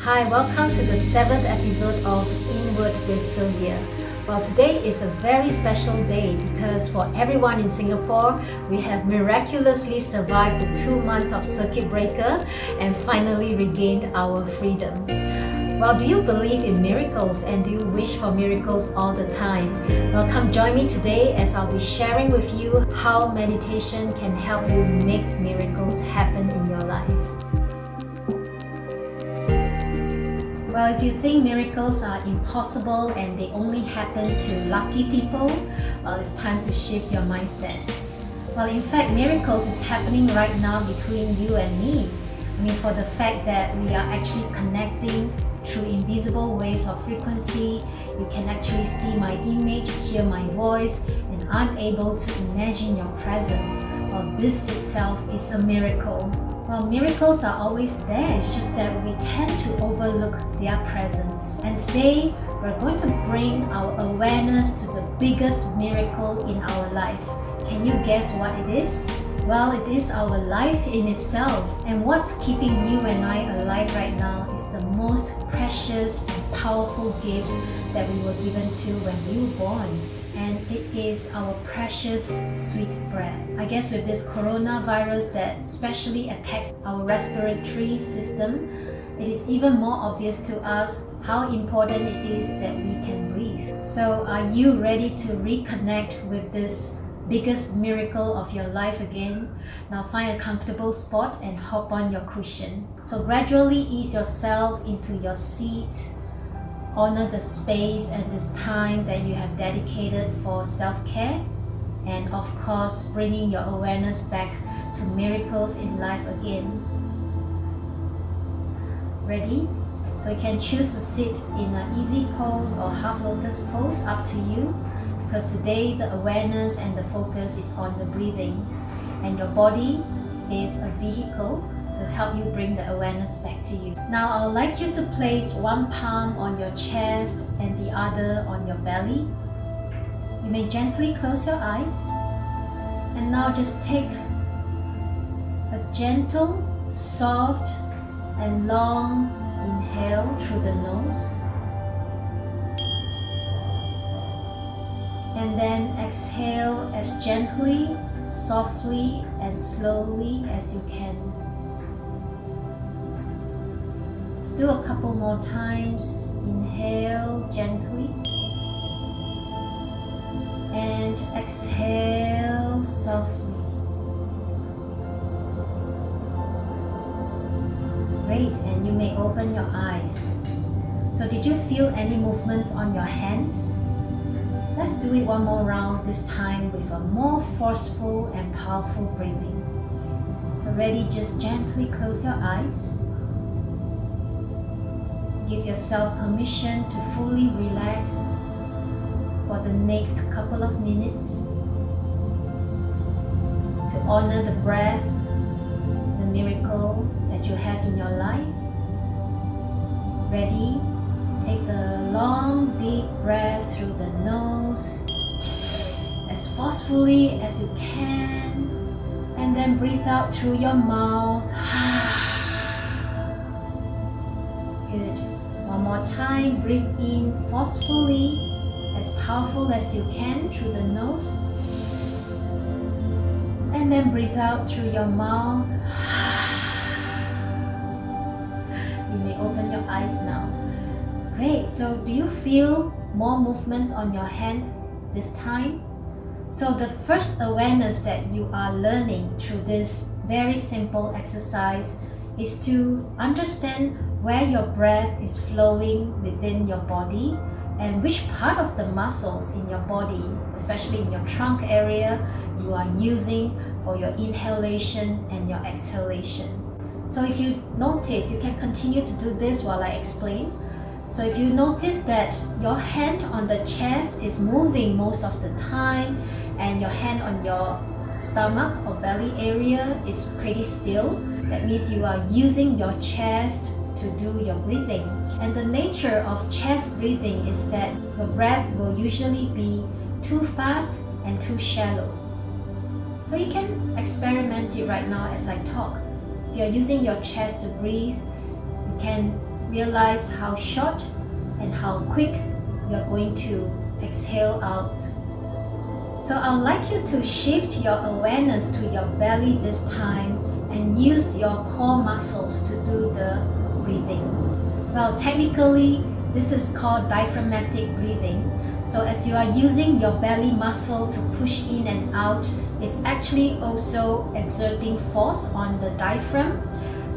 Hi, welcome to the 7th episode of Inward with Silvia. Well, today is a very special day because for everyone in Singapore, we have miraculously survived the 2 months of circuit breaker and finally regained our freedom. Well, do you believe in miracles and do you wish for miracles all the time? Well, come join me today as I'll be sharing with you how meditation can help you make miracles happen in your life. Well, if you think miracles are impossible and they only happen to lucky people, well, it's time to shift your mindset. Well, in fact, miracles is happening right now between you and me. For the fact that we are actually connecting through invisible waves of frequency, you can actually see my image, hear my voice, and I'm able to imagine your presence. Well, this itself is a miracle. Well, miracles are always there, it's just that we tend to overlook their presence. And today, we're going to bring our awareness to the biggest miracle in our life. Can you guess what it is? Well, it is our life in itself. And what's keeping you and I alive right now is the most precious and powerful gift that we were given to when we were born. And it is our precious sweet breath. I guess with this coronavirus that especially attacks our respiratory system, it is even more obvious to us how important it is that we can breathe. So are you ready to reconnect with this biggest miracle of your life again? Now find a comfortable spot and hop on your cushion. So gradually ease yourself into your seat. Honor the space and this time that you have dedicated for self-care, and of course bringing your awareness back to miracles in life again. Ready? So you can choose to sit in an easy pose or half lotus pose, up to you, because today the awareness and the focus is on the breathing, and your body is a vehicle to help you bring the awareness back to you. Now I would like you to place one palm on your chest and the other on your belly. You may gently close your eyes, and now just take a gentle, soft and long inhale through the nose, and then exhale as gently, softly and slowly as you can. Let's do a couple more times. Inhale gently and exhale softly. Great, and you may open your eyes. So did you feel any movements on your hands? Let's do it one more round, this time with a more forceful and powerful breathing. So ready, just gently close your eyes. Give yourself permission to fully relax for the next couple of minutes, to honor the breath, the miracle that you have in your life. Ready? Take a long deep breath through the nose as forcefully as you can, and then breathe out through your mouth. Good. One more time, breathe in forcefully, as powerful as you can through the nose, and then breathe out through your mouth. You may open your eyes now. Great, so do you feel more movements on your hand this time? So the first awareness that you are learning through this very simple exercise is to understand where your breath is flowing within your body and which part of the muscles in your body, especially in your trunk area, you are using for your inhalation and your exhalation. So if you notice, you can continue to do this while I explain. So if you notice that your hand on the chest is moving most of the time and your hand on your stomach or belly area is pretty still, that means you are using your chest to do your breathing. And the nature of chest breathing is that your breath will usually be too fast and too shallow. So you can experiment it right now as I talk. If you're using your chest to breathe, you can realize how short and how quick you're going to exhale out. So I'd like you to shift your awareness to your belly this time and use your core muscles to do the breathing. Well, technically, this is called diaphragmatic breathing. So as you are using your belly muscle to push in and out, it's actually also exerting force on the diaphragm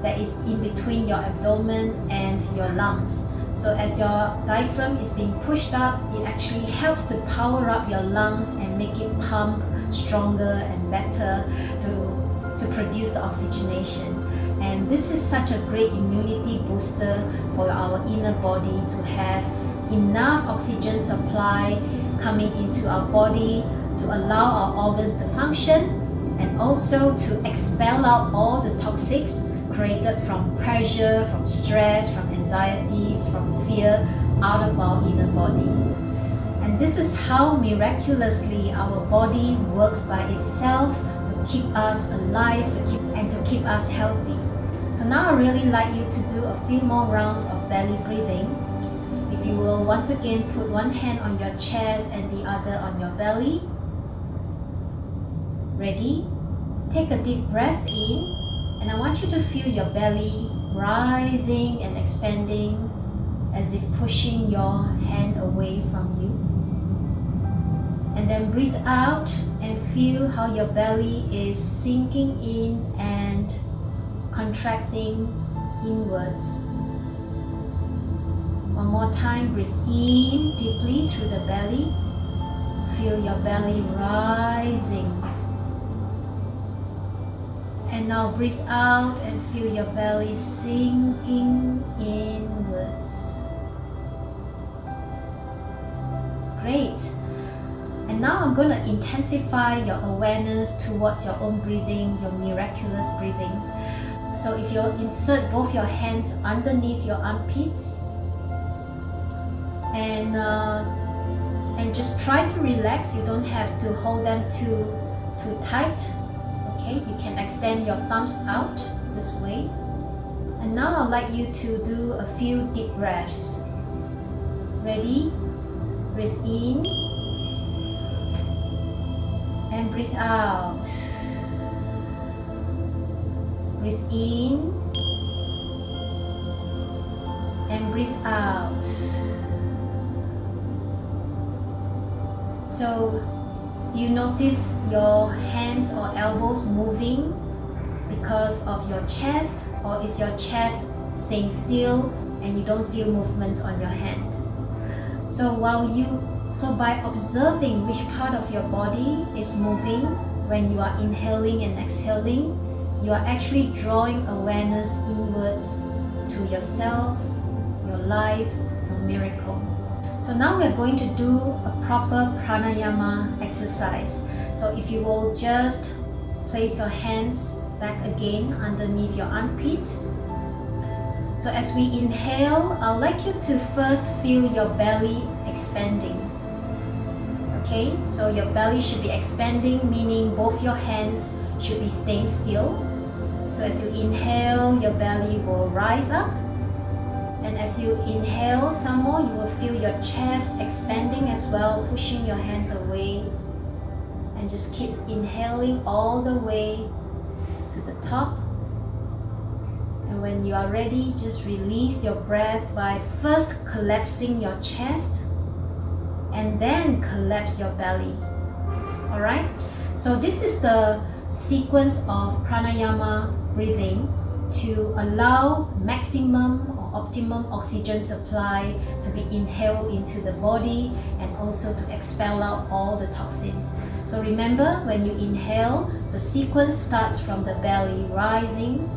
that is in between your abdomen and your lungs. So as your diaphragm is being pushed up, it actually helps to power up your lungs and make it pump stronger and better to produce the oxygenation. And this is such a great immunity booster for our inner body to have enough oxygen supply coming into our body to allow our organs to function, and also to expel out all the toxics created from pressure, from stress, from anxieties, from fear out of our inner body. And this is how miraculously our body works by itself to keep us alive, to keep us healthy. So now I really like you to do a few more rounds of belly breathing. If you will once again put one hand on your chest and the other on your belly. Ready? Take a deep breath in, and I want you to feel your belly rising and expanding as if pushing your hand away from you. And then breathe out and feel how your belly is sinking in and contracting inwards. One more time, breathe in deeply through the belly. Feel your belly rising. And now breathe out and feel your belly sinking inwards. Great. And now I'm going to intensify your awareness towards your own breathing, your miraculous breathing. So if you insert both your hands underneath your armpits and just try to relax. You don't have to hold them too tight. Okay, you can extend your thumbs out this way. And now I'd like you to do a few deep breaths. Ready? Breathe in and breathe out. Breathe in and breathe out. So, do you notice your hands or elbows moving because of your chest, or is your chest staying still and you don't feel movements on your hand? So by observing which part of your body is moving when you are inhaling and exhaling, you are actually drawing awareness inwards to yourself, your life, your miracle. So now we're going to do a proper pranayama exercise. So if you will just place your hands back again underneath your armpit. So as we inhale, I'd like you to first feel your belly expanding. Okay, so your belly should be expanding, meaning both your hands should be staying still. So as you inhale, your belly will rise up. And as you inhale some more, you will feel your chest expanding as well, pushing your hands away. And just keep inhaling all the way to the top. And when you are ready, just release your breath by first collapsing your chest and then collapse your belly. Alright? So this is the sequence of pranayama breathing to allow maximum or optimum oxygen supply to be inhaled into the body and also to expel out all the toxins. So remember, when you inhale, the sequence starts from the belly rising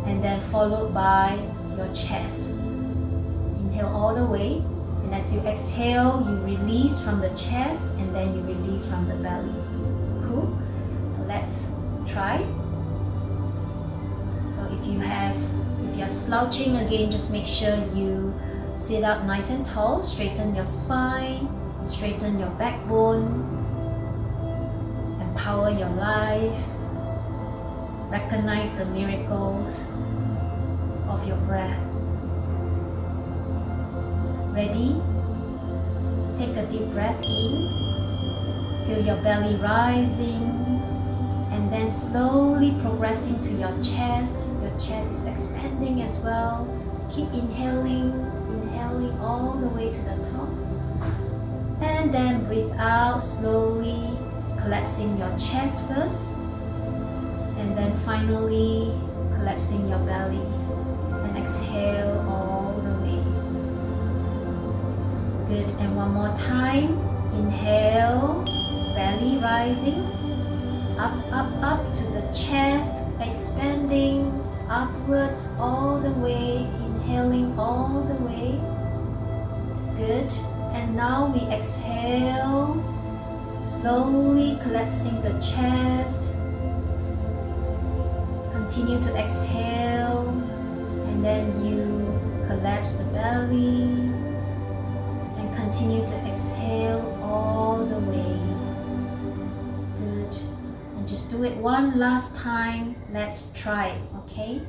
and then followed by your chest. Inhale all the way, and as you exhale, you release from the chest and then you release from the belly. Cool? So let's try. So if you're slouching again, just make sure you sit up nice and tall, straighten your spine, straighten your backbone, empower your life, recognize the miracles of your breath. Ready? Take a deep breath in. Feel your belly rising. And then slowly progressing to your chest. Your chest is expanding as well. Keep inhaling all the way to the top. And then breathe out slowly, collapsing your chest first. And then finally, collapsing your belly. And exhale all the way. Good. And one more time. Inhale, belly rising. Up to the chest, expanding upwards all the way, inhaling all the way. Good. And now we exhale, slowly collapsing the chest. Continue to exhale, and then you collapse the belly, and continue to exhale all the way. Good. And just do it one last time. Let's try it, okay?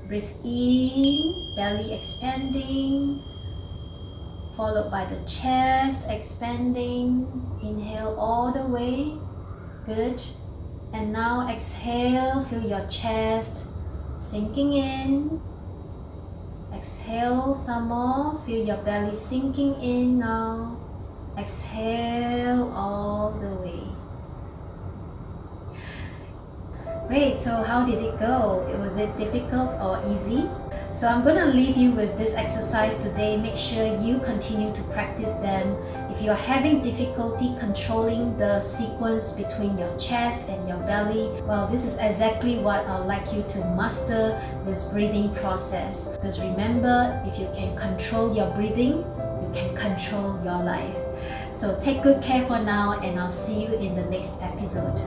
Breathe in, belly expanding, followed by the chest expanding. Inhale all the way. Good. And now exhale, feel your chest sinking in. Exhale some more, feel your belly sinking in now. Exhale all the way. Great, so how did it go? Was it difficult or easy? So I'm going to leave you with this exercise today. Make sure you continue to practice them. If you're having difficulty controlling the sequence between your chest and your belly, well, this is exactly what I'd like you to master this breathing process. Because remember, if you can control your breathing, you can control your life. So take good care for now, and I'll see you in the next episode.